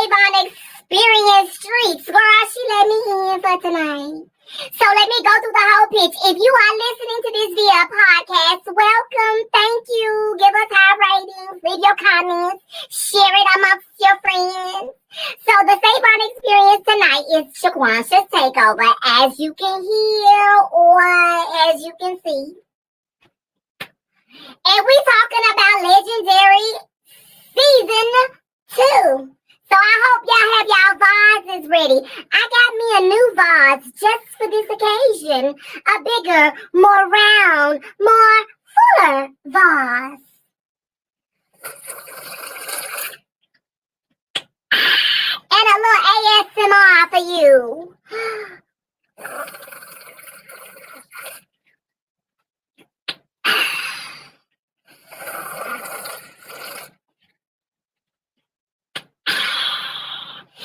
Savon Experience Streets. Girl, she let me in for tonight. So let me go through the whole pitch. If you are listening to this via podcast, welcome. Thank you. Give us high ratings. Leave your comments. Share it amongst your friends. So the Savon Experience tonight is Shaquansha's takeover, as you can hear or as you can see. And we talking about Legendary Season 2. So I hope y'all have y'all vases ready. I got me a new vase just for this occasion. A bigger, more round, more fuller vase. And a little ASMR for you.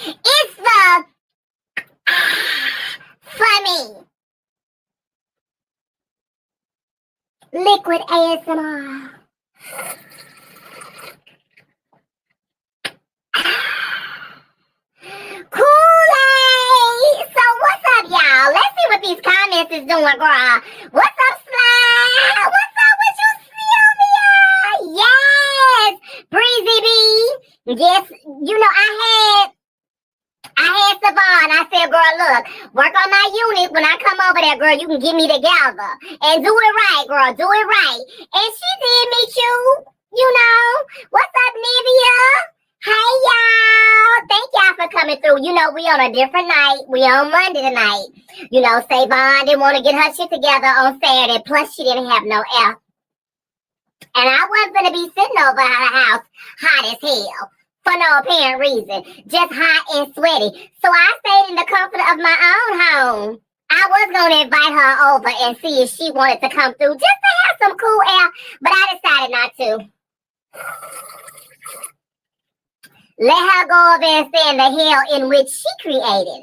It's the funny liquid ASMR. Kool-Aid. So what's up, y'all? Let's see what these comments is doing, girl. What's up, Slide? What's up with you, Sylvia? Yes, Breezy B. Yes, you know I had Savon. I said, girl, look, work on my unit. When I come over there, girl, you can get me together. And do it right, girl. Do it right. And she did me cute. You know. What's up, Nivea? Hey, y'all. Thank y'all for coming through. You know, we on a different night. We on Monday tonight. You know, Savon didn't want to get her shit together on Saturday. Plus, she didn't have no F. And I wasn't going to be sitting over at her house hot as hell. For no apparent reason, just hot and sweaty. So I stayed in the comfort of my own home. I was going to invite her over and see if she wanted to come through just to have some cool air, but I decided not to. Let her go over and stay in the hell in which she created.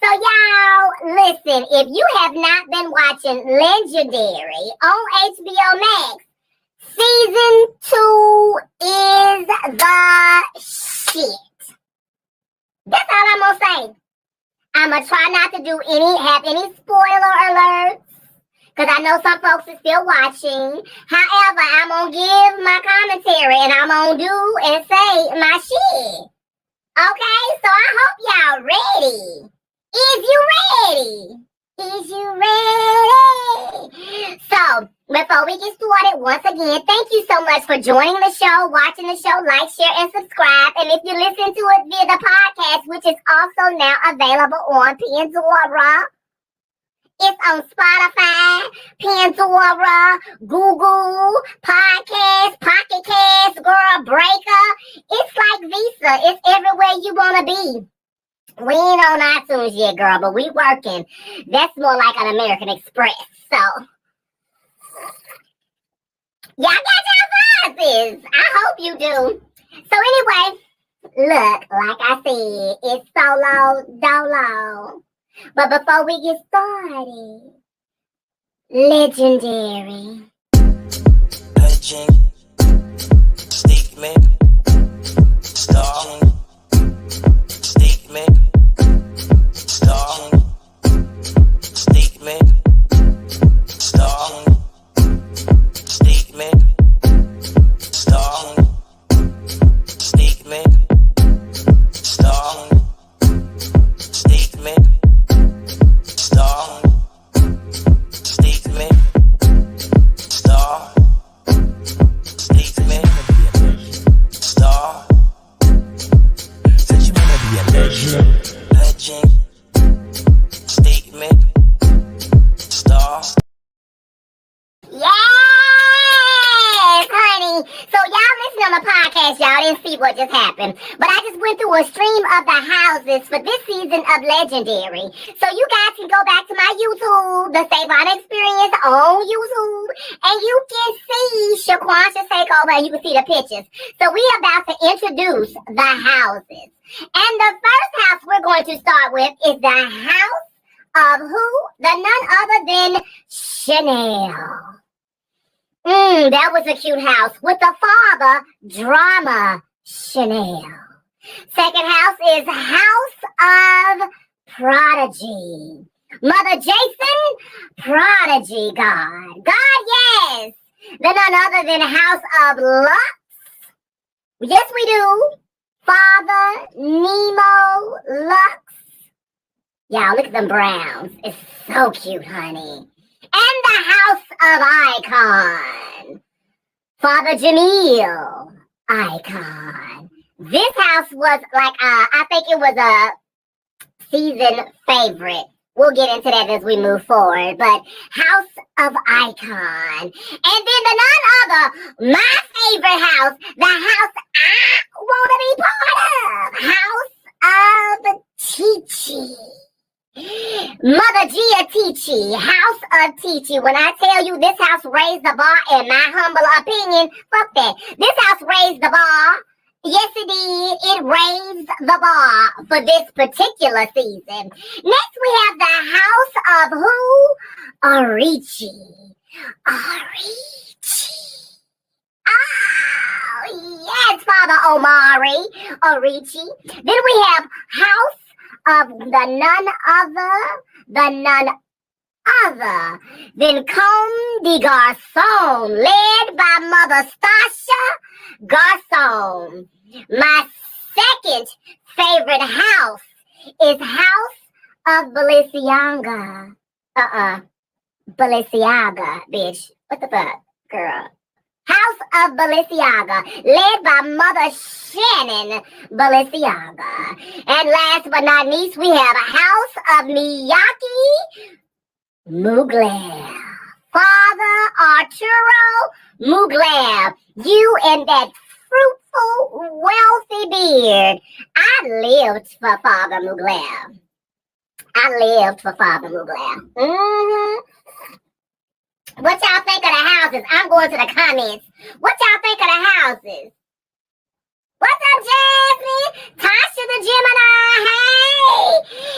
So y'all, listen, if you have not been watching Legendary on HBO Max, Season 2 is the shit. That's all I'm gonna say. I'm gonna try not to have any spoiler alerts, because I know some folks are still watching. However, I'm gonna give my commentary and I'm gonna do and say my shit. Okay, so I hope y'all ready. Is you ready? Is you ready? So, before we get started, once again, thank you so much for joining the show, watching the show, like, share, and subscribe. And if you listen to it via the podcast, which is also now available on Pandora, it's on Spotify, Pandora, Google, Podcast, Pocket Cast, Girl, Breaker. It's like Visa. It's everywhere you want to be. We ain't on iTunes yet, girl, but we working. That's more like an American Express. So, y'all got your glasses. I hope you do. So anyway, look, like I said, it's solo dolo. But before we get started, Legendary. Legend. Statement. Star. Statement. Star. Statement. Star. Statement. Star. Statement. Star. Statement. Star. Statement. Star. Statement. Star. Said you wanna be a legend. Legend. Statement. Star. Yes, honey. So y'all listen on the podcast, y'all didn't see what just happened. But I just went through a stream of the houses for this season of Legendary. So you guys can go back to my YouTube, the Savon Experience on YouTube, and you can see Shaquansha takeover and you can see the pictures. So we are about to introduce the houses. And the first house we're going to start with is the house of who? The none other than Chanel. That was a cute house with the father, Drama Chanel. Second house is House of Prodigy. Mother Jason, Prodigy God. God, yes. Then none other than House of Lux. Yes, we do. Father Nemo Lux. Y'all, look at them browns. It's so cute, honey. And the House of Icon. Father Jamil, Icon. This house was like, I think it was a season favorite. We'll get into that as we move forward. But House of Icon. And then the none other, my favorite house, the house I want to be part of. House of Chichi. Mother Gia Teachy, House of Teachy. When I tell you this house raised the bar, in my humble opinion, fuck that. This house raised the bar. Yes, it did. It raised the bar for this particular season. Next, we have the House of who? Arichi. Arichi. Oh, yes, Father Omari. Arichi. Then we have House of the none other than Comme de Garçon, led by Mother Stasha Garçon. My second favorite house is House of Balenciaga. Balenciaga, bitch. What the fuck, girl? House of Balenciaga, led by Mother Shannon Balenciaga. And last but not least, we have a House of Miyaki Mugler. Father Arturo Mugler, you and that fruitful, wealthy beard. I lived for Father Mugler. What y'all think of the houses? I'm going to the comments. What y'all think of the houses? What's up, Jasmine? Tasha the Gemini. Hey!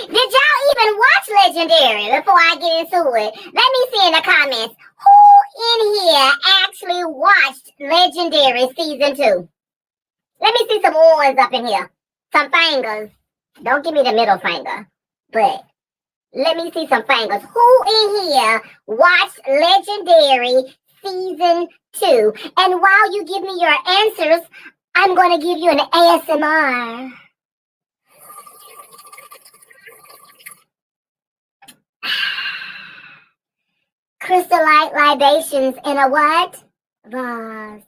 Did y'all even watch Legendary before I get into it? Let me see in the comments. Who in here actually watched Legendary Season 2? Let me see some ones up in here. Some fingers. Don't give me the middle finger. But let me see some fingers. Who in here watched Legendary Season 2? And while you give me your answers, I'm going to give you an ASMR. Crystallite libations in a what? Vase.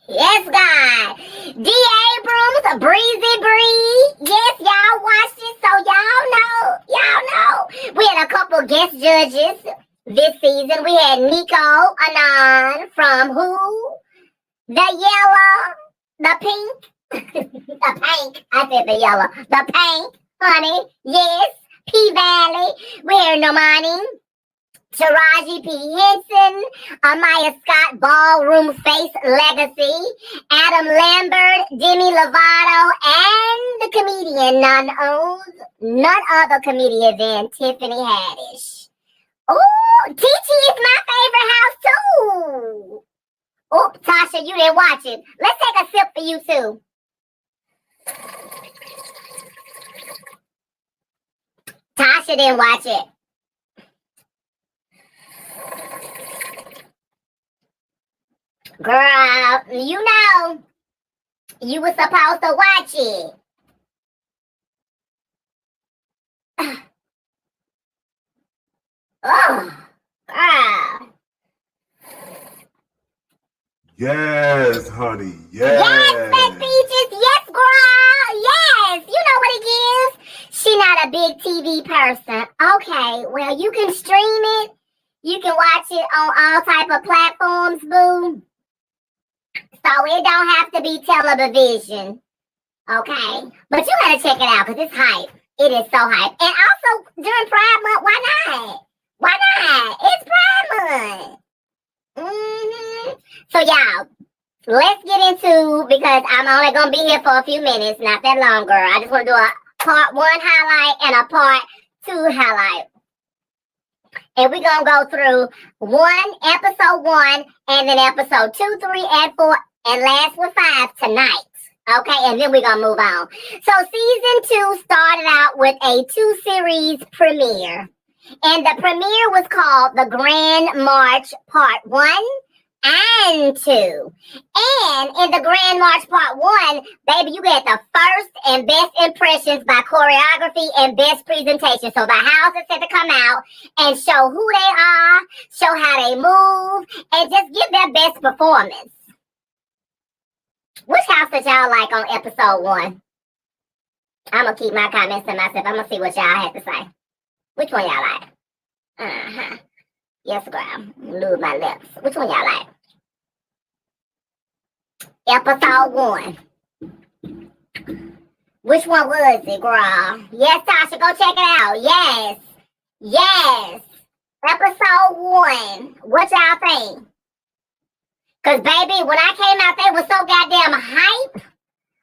Yes, God. D. Abrams, Breezy Bree. Yes, y'all watched it, so y'all know. We had a couple guest judges this season. We had Nico Anon from who? The yellow, the pink, the pink. I said the yellow, the pink, honey. Yes, P Valley. We had Nomani, Taraji P. Henson, Amaya Scott, Ballroom Face Legacy, Adam Lambert, Demi Lovato, and the comedian, none other comedian than Tiffany Haddish. Oh, TT is my favorite house too. Oh, Tasha, you didn't watch it. Let's take a sip for you too. Tasha didn't watch it. Girl, you know, you were supposed to watch it. Oh, girl. Yes, honey. Yes, Yes. Fat Peaches. Yes, girl. Yes. You know what it is. She not a big TV person. Okay, well, you can stream it. You can watch it on all type of platforms, boo. So it don't have to be television. Okay? But you gotta check it out because it's hype. It is so hype. And also, during Pride Month, why not? Why not? It's Pride Month. So, y'all, let's get into, because I'm only going to be here for a few minutes, not that long, girl. I just want to do a part 1 highlight and a part 2 highlight. And we're going to go through episode 1, and then episode 2, 3, and 4, and last with 5 tonight. Okay, and then we're going to move on. So season 2 started out with a 2-series premiere. And the premiere was called The Grand March Part 1 and 2. And in the Grand March Part 1, baby, you get the first and best impressions by choreography and best presentation. So the houses had to come out and show who they are, show how they move, and just give their best performance. Which house did y'all like on episode 1? I'm going to keep my comments to myself. I'm going to see what y'all have to say. Which one y'all like? Uh-huh. Yes, girl. Lose my lips. Which one y'all like? Episode 1. Which one was it, girl? Yes, Tasha, go check it out. Yes. Yes. Episode 1. What y'all think? Because, baby, when I came out, they was so goddamn hype.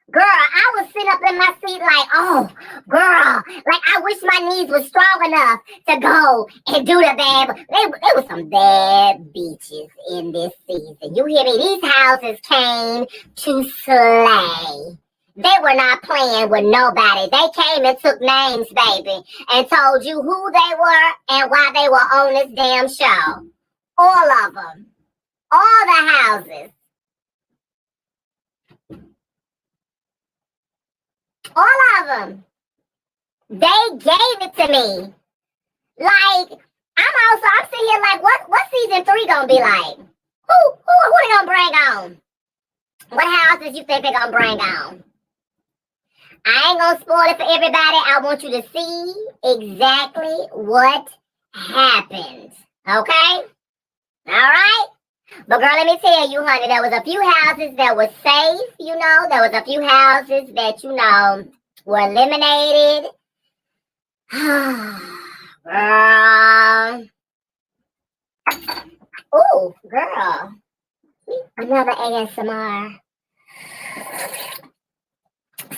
Girl, I was sitting up in my seat like, oh, girl, like I wish my knees were strong enough to go and do the bad. There was some bad beaches in this season. You hear me? These houses came to slay. They were not playing with nobody. They came and took names, baby, and told you who they were and why they were on this damn show. All of them. All the houses. All of them. They gave it to me. Like, I'm sitting here like, what season 3 gonna be like? Who they gonna bring on? What houses you think they gonna bring on? I ain't gonna spoil it for everybody. I want you to see exactly what happened. Okay? All right? But girl, let me tell you, honey, there was a few houses that were safe, you know. There was a few houses that, you know, were eliminated. Girl. Ooh, girl. Another ASMR.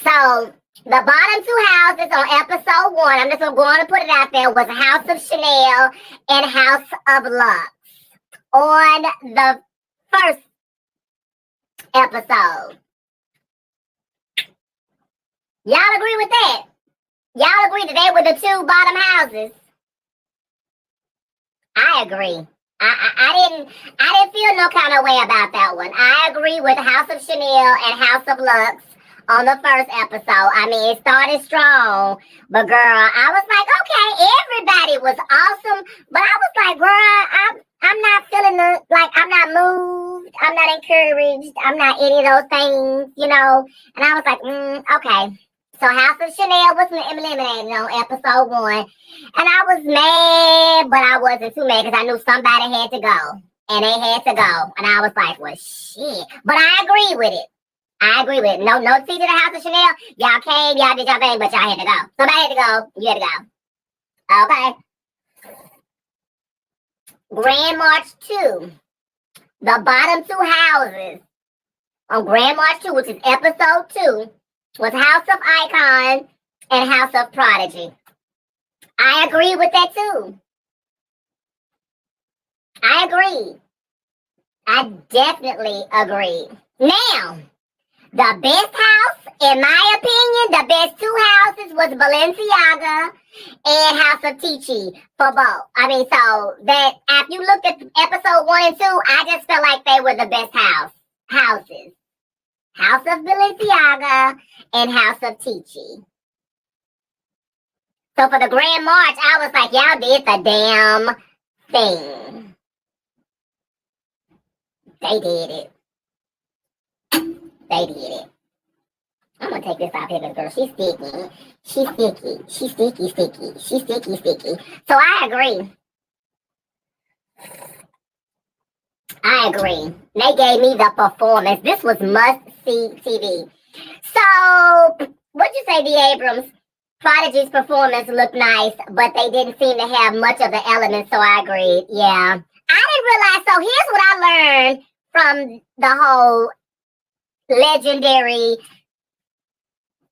So, the bottom 2 houses on episode 1, I'm just going to put it out there, was House of Chanel and House of Lux. On the first episode. Y'all agree with that? Y'all agree that they were the 2 bottom houses? I agree. I didn't feel no kind of way about that one. I agree with House of Chanel and House of Lux on the first episode. I mean, it started strong, but girl, I was like, okay, everybody was awesome, but I was like, girl, I'm not feeling like I'm not moved, I'm not encouraged, I'm not any of those things, you know. And I was like, okay. So House of Chanel was eliminated on episode 1, and I was mad, but I wasn't too mad because I knew somebody had to go, and they had to go, and I was like, well, shit. But I agree with it. I agree with it. No tea to the House of Chanel. Y'all came, y'all did your thing, but y'all had to go. Somebody had to go. You had to go. Okay. Grand March 2. The bottom 2 houses on Grand March 2, which is episode 2, was House of Icon and House of Prodigy. I agree with that too. I agree. I definitely agree. Now, the best house, in my opinion, the best 2 houses was Balenciaga and House of Tichi for both. I mean, so that after you looked at episode 1 and 2, I just felt like they were the best houses. House of Balenciaga and House of Tichi. So for the Grand March, I was like, y'all did the damn thing. They did it. They did it. I'm gonna take this off here, girl. She's sticky. She's sticky. She's sticky. She's sticky. So I agree. I agree. They gave me the performance. This was must-see TV. So, what'd you say, D. Abrams? Prodigy's performance looked nice, but they didn't seem to have much of the elements, so I agreed. Yeah. I didn't realize, so here's what I learned from the whole legendary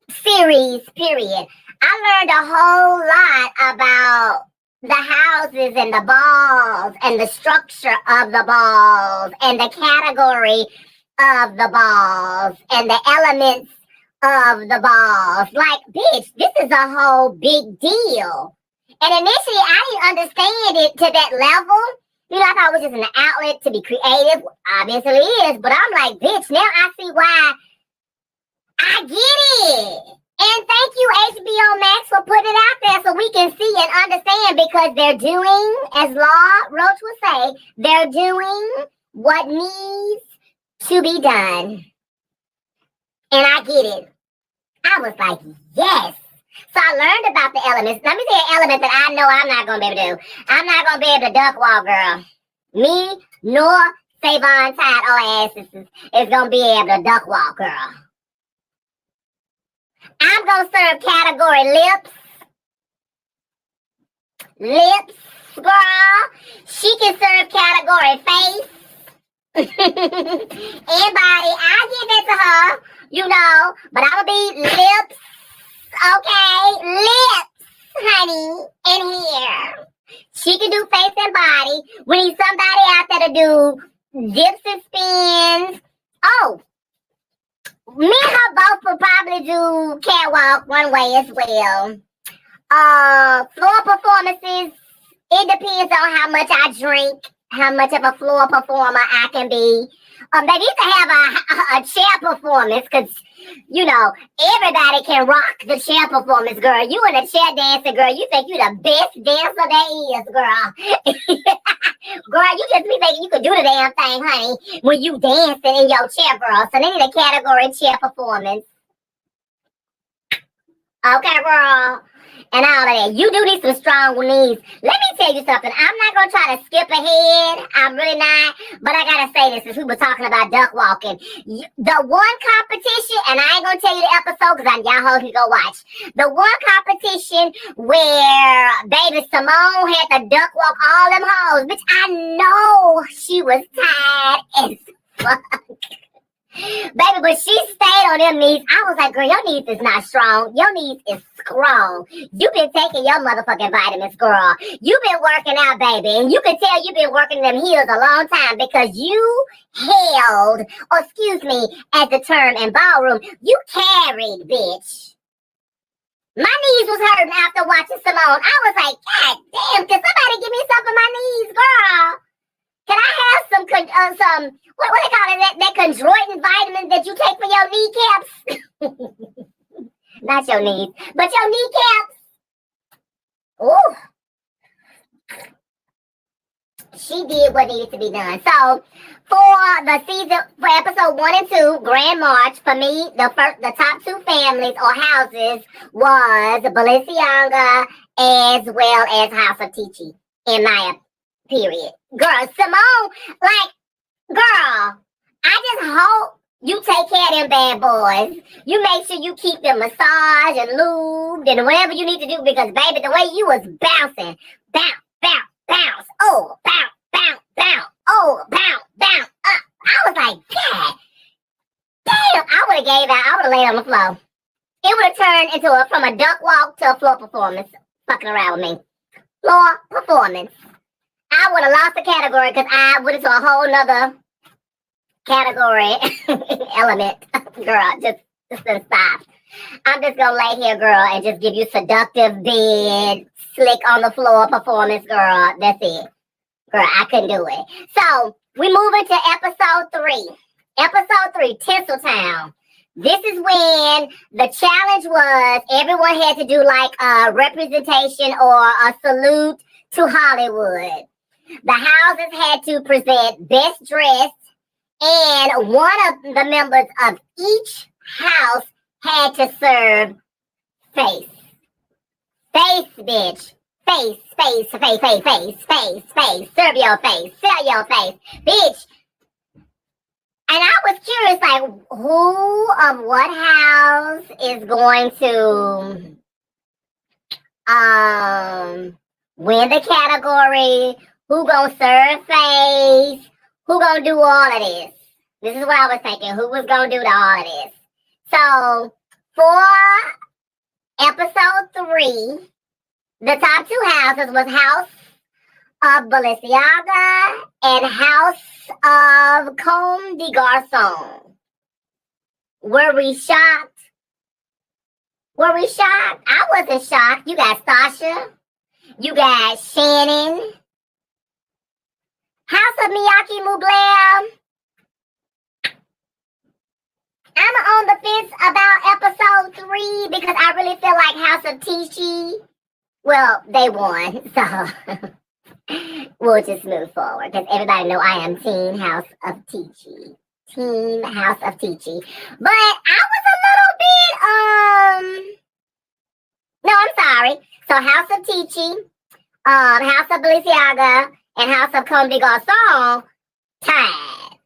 series, period. I learned a whole lot about the houses and the balls and the structure of the balls and the category of the balls and the elements of the balls. Like, bitch, this is a whole big deal. And initially, I didn't understand it to that level. You know, I thought it was just an outlet to be creative. Obviously it is. But I'm like, bitch, now I see why. I get it. And thank you, HBO Max, for putting it out there so we can see and understand, because they're doing, as Law Roach would say, they're doing what needs to be done. And I get it. I was like, yes. So I learned about the elements. Let me tell you an element that I know I'm not going to be able to do. I'm not going to be able to duck walk, girl. Me nor Savon Tide or asses is going to be able to duck walk, girl. I'm going to serve category lips. Lips, girl. She can serve category face. And body. I give it to her, you know. But I'm going to be lips. Okay, lips, honey, in here. She can do face and body. We need somebody out there to do dips and spins. Oh, me and her both will probably do catwalk one way as well. Floor performances, it depends on how much I drink, how much of a floor performer I can be. They need to have a chair performance, because, you know, everybody can rock the chair performance, girl. You in a chair dancing, girl. You think you the best dancer there is, girl. Girl, you just be thinking you could do the damn thing, honey, when you dancing in your chair, girl. So they need a category chair performance. Okay, girl. And all of that. You do need some strong knees. Let me tell you something. I'm not going to try to skip ahead. I'm really not. But I got to say this since we were talking about duck walking. The one competition, and I ain't going to tell you the episode because y'all hoes can go watch. The one competition where baby Simone had to duck walk all them hoes. Bitch, I know she was tired as fuck. Baby, but she stayed on them knees. I was like, girl, your knees is not strong. Your knees is strong. You been taking your motherfucking vitamins, girl. You been working out, baby. And you can tell you been working them heels a long time, because you held, or excuse me, as the term in ballroom, you carried, bitch. My knees was hurting after watching Simone. I was like, God damn, can somebody give me some for my knees, girl? Can I have some what they call it, that chondroitin vitamin that you take for your kneecaps? Not your knees, but your kneecaps. Ooh. She did what needed to be done. So for the season, for episode 1 and 2, Grand March, for me, the top 2 families or houses was Balenciaga as well as House of Tichi, in my period. Girl, Simone, like, girl, I just hope you take care of them bad boys. You make sure you keep them massaged and lubed and whatever you need to do, because, baby, the way you was bouncing, bounce, bounce, bounce, oh, bounce, bounce, bounce, oh, bounce, bounce, up. I was like, God, damn, I would have gave out. I would have laid on the floor. It would have turned into from a duck walk to a floor performance, fucking around with me. Floor performance. I would have lost the category because I went into a whole nother category element. Girl, just stop. I'm just going to lay here, girl, and just give you seductive bed, slick on the floor performance, girl. That's it. Girl, I couldn't do it. So, we move into episode 3. Episode 3, Tinseltown. This is when the challenge was everyone had to do like a representation or a salute to Hollywood. The houses had to present best dressed, and one of the members of each house had to serve face. Face, bitch. Face, face, face, face, face, face, face. Serve your face. Sell your face. Bitch. And I was curious, like, who of what house is going to win the category? Who gonna serve face? Who gonna do all of this? This is what I was thinking. Who was gonna do all of this? So, for episode 3, The top two houses was House of Balenciaga and House of Comme des Garçons. Were we shocked? Were we shocked? I wasn't shocked. You got Sasha. You got Shannon. House of Miyake Mugler. I'm on the fence about episode 3 because I really feel like House of Tichi. Well, they won, so we'll just move forward because everybody know I am Team House of Tichi. Team House of Tichi. But I was a little bit, no, I'm sorry. So House of Tichi, House of Balenciaga, and House of Comme des Garçons tied.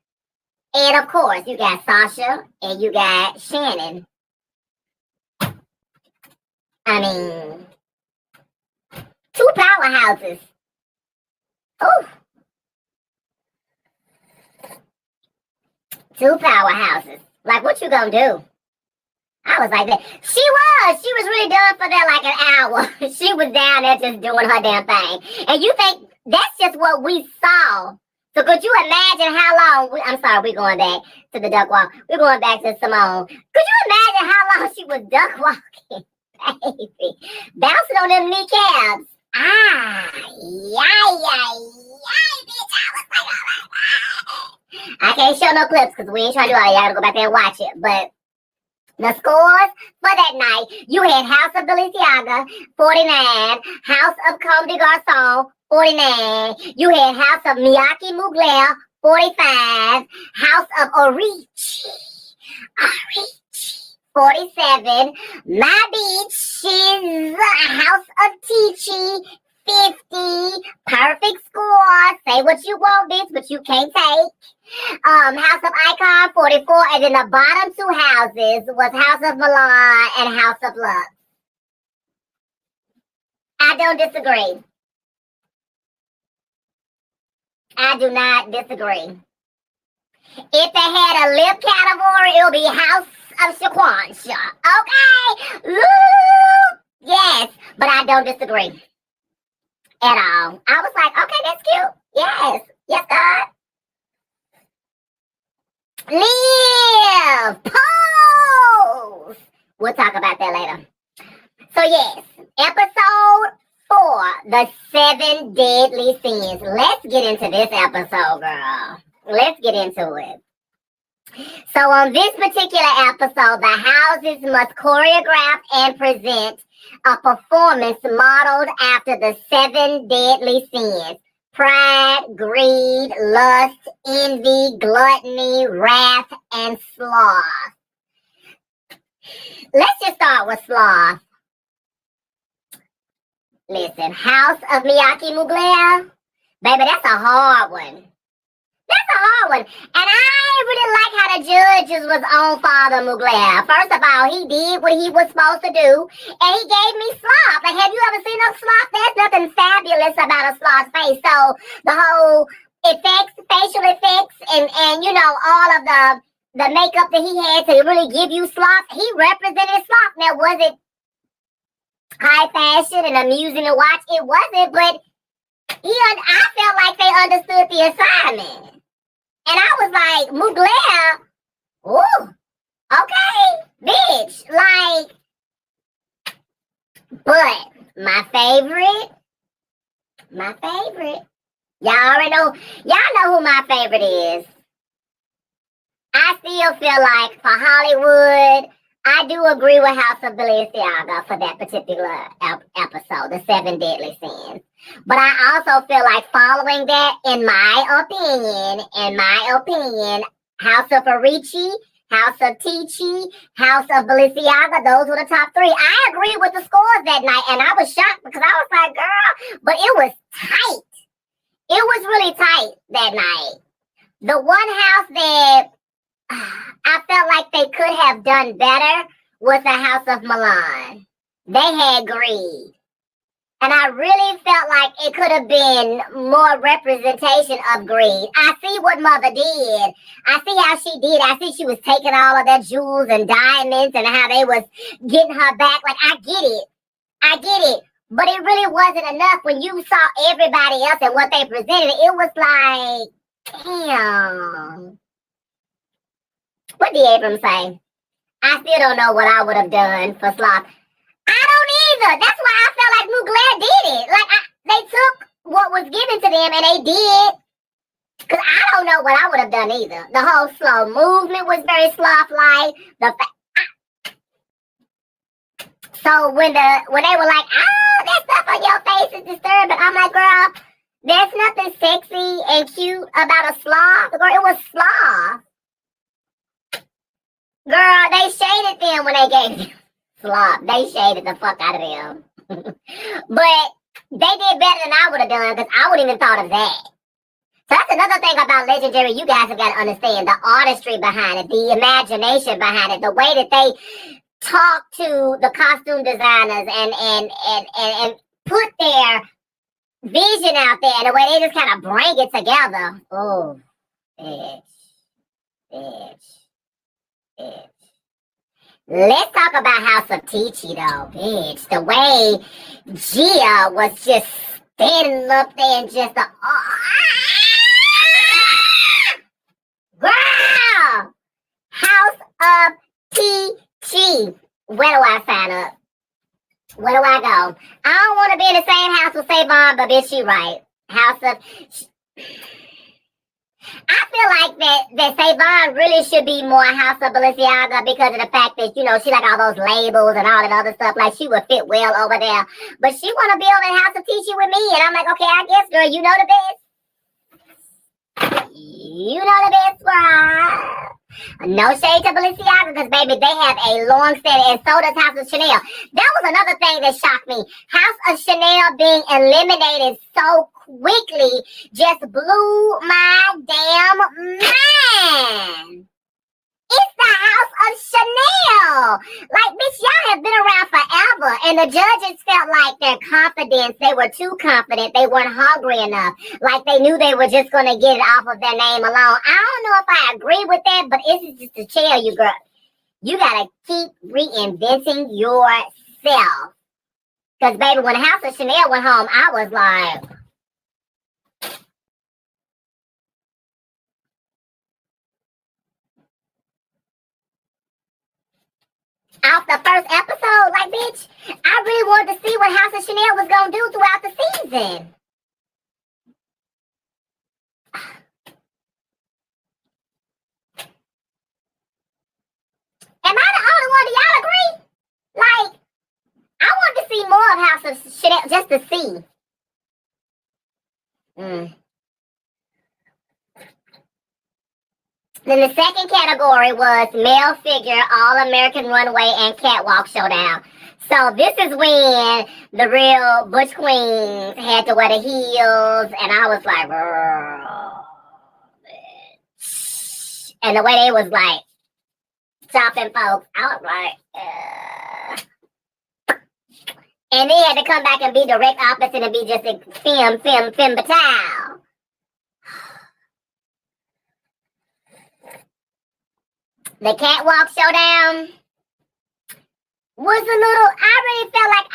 And of course, you got Sasha and you got Shannon. I mean, two powerhouses. Oh, two powerhouses. Like, what you gonna do? I was like that. She was really done for that like an hour. She was down there just doing her damn thing. And you think that's just what we saw. So could you imagine how long, I'm sorry, we're going back to the duck walk. We're going back to Simone. Could you imagine how long she was duck walking? Baby. Bouncing on them kneecaps. Bitch. I was like, oh my God. I can't show no clips because we ain't trying to do all that. Y'all gotta go back there and watch it. But the scores for that night, you had House of Balenciaga, 49. House of Comme des Garçons, 49. You had House of Miyake Mugler, 45. House of Orichi, 47. My bitch is House of Tichi, 50. Perfect score. Say what you want, bitch, but you can't take. House of Icon, 44. And then the bottom two houses was House of Milan and House of Lux. I don't disagree. I do not disagree. If they had a lip category, it would be House of Shaquansha. Okay? Woo! Yes, but I don't disagree at all. I was like, okay, that's cute. Yes. Yes, God. Live! Pose! We'll talk about that later. So, yes, episode 4, the 7 deadly sins. Let's get into this episode, girl. Let's get into it. So on this particular episode, the houses must choreograph and present a performance modeled after the 7 deadly sins. Pride, greed, lust, envy, gluttony, wrath, and sloth. Let's just start with sloth. Listen, House of Miyake Mugler, baby, that's a hard one. That's a hard one. And I really like how the judges was on Father Mugler. First of all, he did what he was supposed to do, and he gave me sloth. Like, have you ever seen a sloth? There's nothing fabulous about a sloth's face. So the whole effects, facial effects, and you know, all of the makeup that he had to really give you sloth, he represented sloth. Now, was it high fashion and amusing to watch? It wasn't, but I felt like they understood the assignment. And I was like, Mugler, ooh, okay, bitch. Like, but my favorite, y'all already know, y'all know who my favorite is. I still feel like for Hollywood, I do agree with House of Balenciaga for that particular episode, the 7 deadly sins. But I also feel like following that, in my opinion, House of Orichi, House of Tichi, House of Balenciaga, those were the top 3. I agree with the scores that night, and I was shocked because I was like, girl, but it was tight. It was really tight that night. The one house that I felt like they could have done better was the House of Milan. They had greed. And I really felt like it could have been more representation of greed. I see what Mother did. I see how she did. I see she was taking all of their jewels and diamonds and how they was getting her back. Like, I get it. But it really wasn't enough when you saw everybody else and what they presented. It was like, damn. What did Abram say? I still don't know what I would have done for Sloth. I don't either. That's why I felt like Mugler did it. Like, they took what was given to them and they did. Because I don't know what I would have done either. The whole slow movement was very Sloth-like. So when they were like, oh, that stuff on your face is disturbing, I'm like, girl, there's nothing sexy and cute about a sloth. Girl, it was sloth. Girl, they shaded them when they gave them sloth. They shaded the fuck out of them. But they did better than I would have done because I wouldn't even thought of that. So that's another thing about Legendary you guys have got to understand. The artistry behind it, the imagination behind it, the way that they talk to the costume designers and put their vision out there and the way they just kind of bring it together. Oh, bitch. Let's talk about House of Teachy though, bitch. The way Gia was just standing up there and just girl! House of Teachy. Where do I sign up? Where do I go? I don't want to be in the same house with Savon, but bitch, she right. House of... I feel like that Savon really should be more House of Balenciaga because of the fact that, you know, she like all those labels and all that other stuff. Like, she would fit well over there. But she want to be over in House of Teachy with me. And I'm like, okay, I guess, girl, you know the best. You know the best, girl. No shade to Balenciaga because, baby, they have a long standing, and so does House of Chanel. That was another thing that shocked me. House of Chanel being eliminated so quickly just blew my damn mind. It's the House of Chanel. Like, bitch, y'all have been around forever. And the judges felt like their confidence, they were too confident. They weren't hungry enough. Like, they knew they were just going to get it off of their name alone. I don't know if I agree with that, but it's just to tell you, girl, you got to keep reinventing yourself. Because, baby, when House of Chanel went home, I was like... off the first episode, like, bitch, I really wanted to see what House of Chanel was going to do throughout the season. Am I the only one? Do y'all agree? Like, I wanted to see more of House of Chanel just to see. Then the second category was male figure, all-American runway, and catwalk showdown. So this is when the real butch queens had to wear the heels, and I was like, bitch. And the way they was like chopping folks, I was like, and they had to come back and be direct opposite and be just a femme fatale. The catwalk showdown was a little, I really felt like,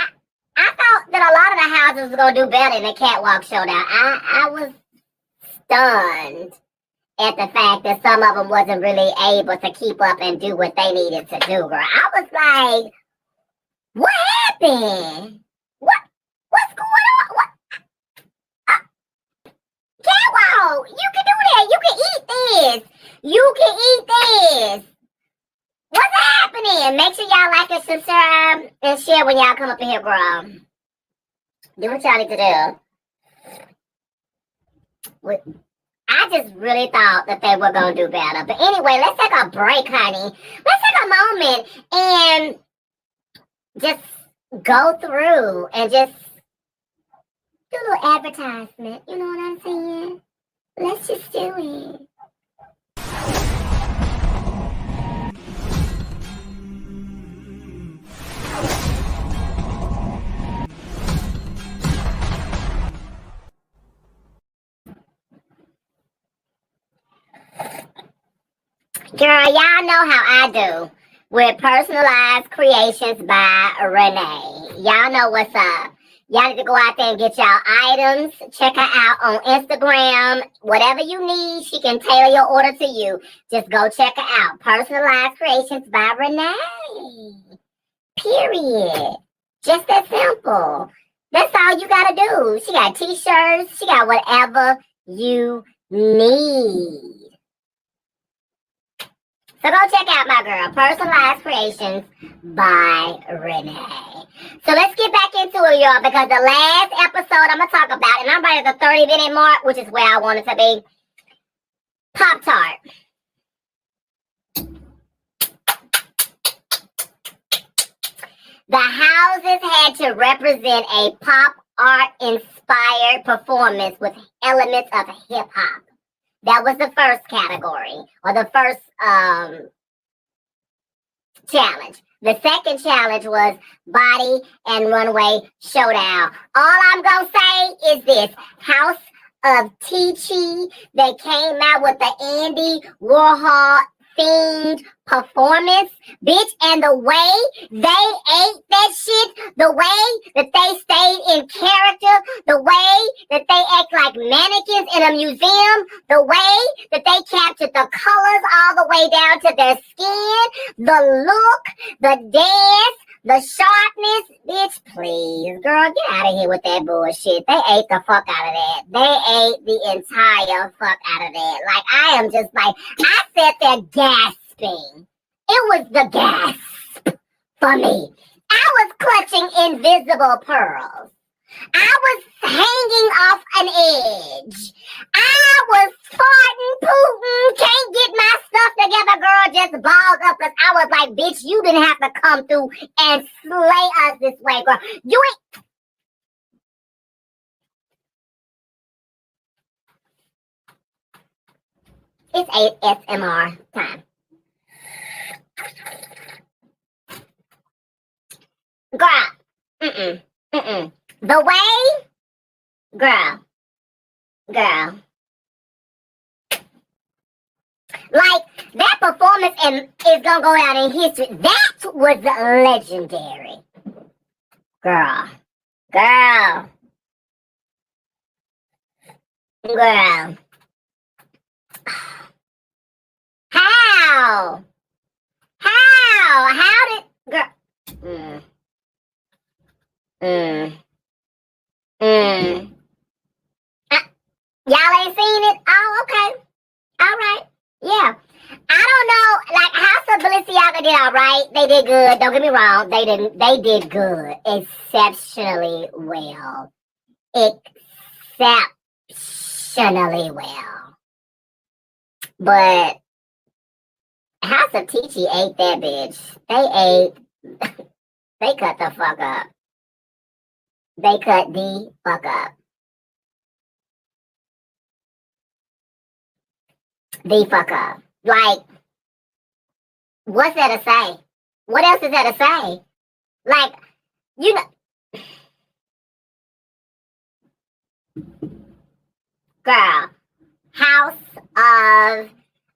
I thought that a lot of the houses was going to do better in the catwalk showdown. I was stunned at the fact that some of them wasn't really able to keep up and do what they needed to do, girl. I was like, what happened? What's going on? What? Catwalk, you can do that. You can eat this. You can eat this. What's happening? Make sure y'all like and subscribe and share when y'all come up in here, girl. Do what y'all need to do. I just really thought that they were going to do better. But anyway, let's take a break, honey. Let's take a moment and just go through and just do a little advertisement. You know what I'm saying? Let's just do it. Girl, y'all know how I do with personalized creations by Renee. Y'all know what's up. Y'all need to go out there and get y'all items. Check her out on Instagram. Whatever you need, she can tailor your order to you. Just go check her out. Personalized Creations by Renee. Period. Just that simple. That's all you gotta do. She got t-shirts. She got whatever you need. So go check out my girl, Personalized Creations by Renee. So let's get back into it, y'all, because the last episode I'm going to talk about, and I'm right at the 30-minute mark, which is where I want it to be, Pop-Tart. The houses had to represent a pop art-inspired performance with elements of hip-hop. That was the first category, or the first challenge. The second challenge was Body and Runway Showdown. All I'm going to say is this. House of Teachy, they came out with the Andy Warhol themed performance, bitch, and the way they ate that shit, the way that they stayed in character, the way that they act like mannequins in a museum, the way that they captured the colors all the way down to their skin, the look, the dance, the sharpness, bitch, please, girl, get out of here with that bullshit. They ate the fuck out of that. They ate the entire fuck out of that. Like, I am just like, I sat there gasping. It was the gasp for me. I was clutching invisible pearls. I was hanging off an edge. I was farting, pooting, can't get my stuff together, girl, just balled up, because I was like, bitch, you didn't have to come through and slay us this way, girl. You ain't... It's ASMR time. Girl, the way, girl, like, that performance is gonna go down in history. That was legendary. Girl. How did, girl, y'all ain't seen it? Oh, okay. All right. Yeah. I don't know. Like, House of Balenciaga did all right. They did good. Don't get me wrong. They did good. Exceptionally well. Exceptionally well. But House of Teachy ate that bitch. They cut the fuck up. They cut the fuck up. The fuck up. Like, what's there to say? What else is there to say? Like, you know, girl, House of,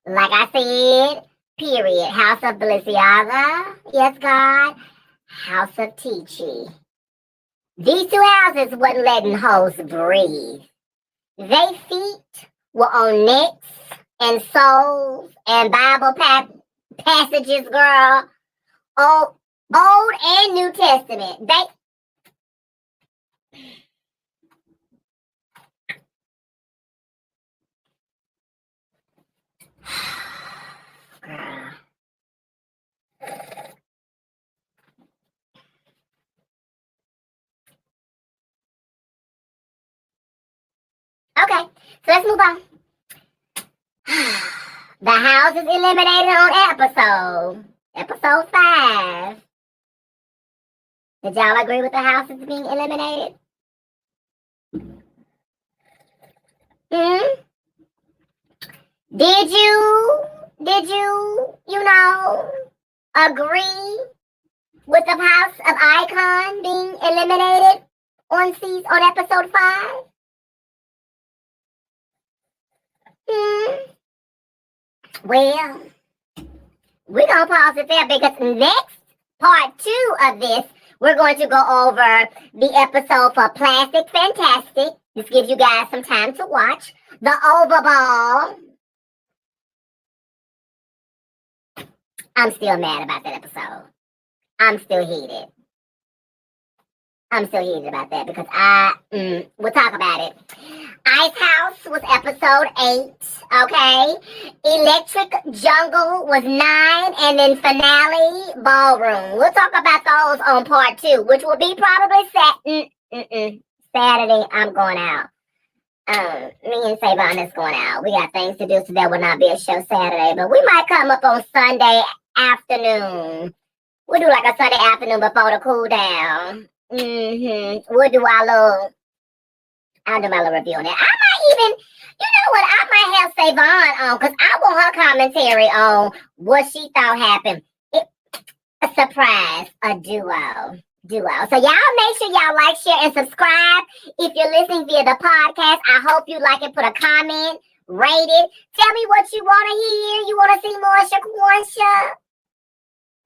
like I said, period. House of Balenciaga, yes, God. House of Teachy. These two houses wasn't letting hoes breathe. They feet were on necks and souls and Bible passages, girl. Old and New Testament. They... Girl. Okay, so let's move on. The house is eliminated on episode 5. Did y'all agree with the houses being eliminated? Did you, agree with the House of Icon being eliminated on episode 5? Well, we're going to pause it there, because next part 2 of this, we're going to go over the episode for Plastic Fantastic. This gives you guys some time to watch. The Overball. I'm still mad about that episode. I'm still heated. I'm still heated about that because we'll talk about it. Ice House was episode 8, okay? Electric Jungle was 9, and then finale, Ballroom. We'll talk about those on part 2, which will be probably Saturday. I'm going out. Me and Savon is going out. We got things to do, so there will not be a show Saturday, but we might come up on Sunday afternoon. We'll do like a Sunday afternoon before the cool down. We'll do I'll do my little review on that. I might even, you know what, I might have Savon on because I want her commentary on what she thought happened. A surprise, a duo. So y'all make sure y'all like, share, and subscribe. If you're listening via the podcast, I hope you like it. Put a comment, rate it. Tell me what you want to hear. You want to see more Shaquansha?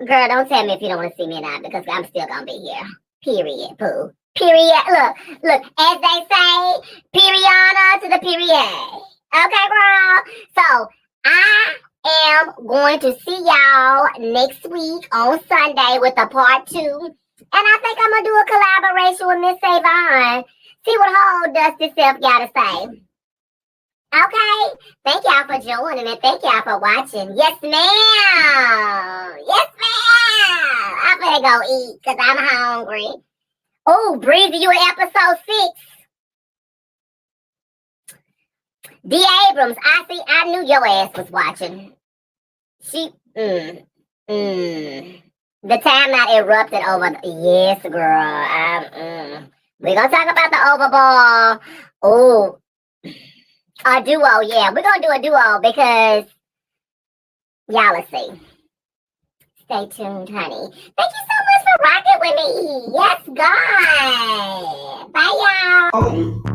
Girl, don't tell me if you don't want to see me or not because I'm still going to be here. Period, poo. Period. Look, as they say, periana to the period. Okay, girl? So, I am going to see y'all next week on Sunday with a part 2. And I think I'm going to do a collaboration with Miss Savon. See what whole Dusty Self got to say. Okay? Thank y'all for joining and thank y'all for watching. Yes, ma'am. Yes, ma'am. I'm going to go eat because I'm hungry. Oh, Breezy, you in episode 6. D. Abrams, I knew your ass was watching. The time not erupted over. Yes, girl. We're going to talk about the overball. Oh, a duo. Yeah, we're going to do a duo because y'all will see. Stay tuned, honey. Thank you so much for rocking with me. Yes, God. Bye, y'all.